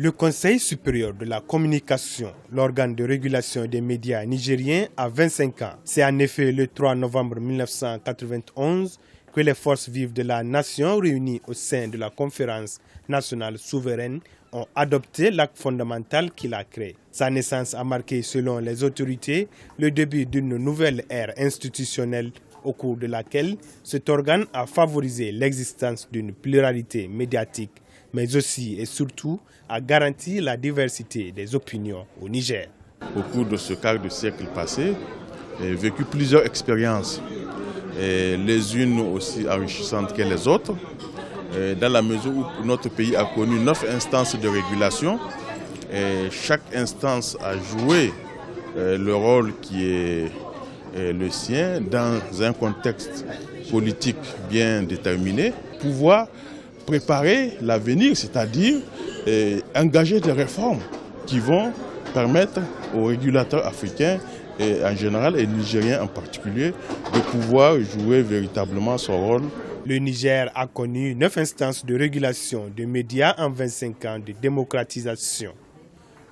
Le Conseil supérieur de la communication, l'organe de régulation des médias nigériens, a 25 ans. C'est en effet le 3 novembre 1991 que les forces vives de la nation réunies au sein de la conférence nationale souveraine ont adopté l'acte fondamental qu'il a créé. Sa naissance a marqué, selon les autorités, le début d'une nouvelle ère institutionnelle au cours de laquelle cet organe a favorisé l'existence d'une pluralité médiatique, mais aussi et surtout a garanti la diversité des opinions au Niger. Au cours de ce quart de siècle passé, j'ai vécu plusieurs expériences, les unes aussi enrichissantes que les autres, dans la mesure où notre pays a connu 9 instances de régulation. Chaque instance a joué le rôle qui est le sien dans un contexte politique bien déterminé, pouvoir préparer l'avenir, c'est-à-dire engager des réformes qui vont permettre aux régulateurs africains et en général et nigériens en particulier de pouvoir jouer véritablement son rôle. Le Niger a connu 9 instances de régulation des médias en 25 ans de démocratisation.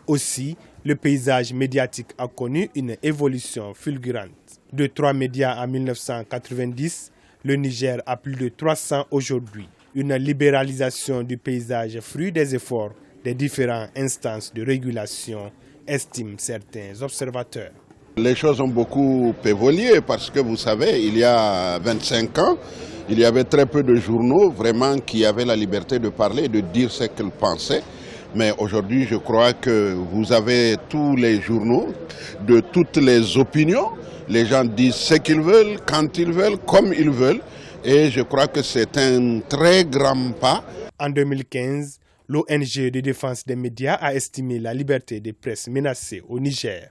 Aussi, le paysage médiatique a connu une évolution fulgurante. De 3 médias en 1990, le Niger a plus de 300 aujourd'hui. Une libéralisation du paysage fruit des efforts des différentes instances de régulation, estiment certains observateurs. Les choses ont beaucoup évolué parce que vous savez, il y a 25 ans, il y avait très peu de journaux vraiment qui avaient la liberté de parler et de dire ce qu'ils pensaient. Mais aujourd'hui, je crois que vous avez tous les journaux de toutes les opinions. Les gens disent ce qu'ils veulent, quand ils veulent, comme ils veulent. Et je crois que c'est un très grand pas. En 2015, l'ONG de défense des médias a estimé la liberté de presse menacée au Niger.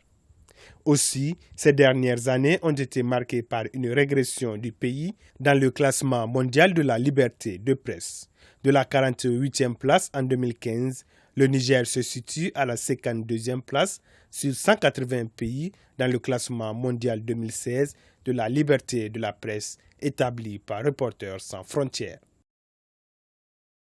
Aussi, ces dernières années ont été marquées par une régression du pays dans le classement mondial de la liberté de presse. De la 48e place en 2015, le Niger se situe à la 52e place sur 180 pays dans le classement mondial 2016 de la liberté de la presse établi par Reporters sans frontières.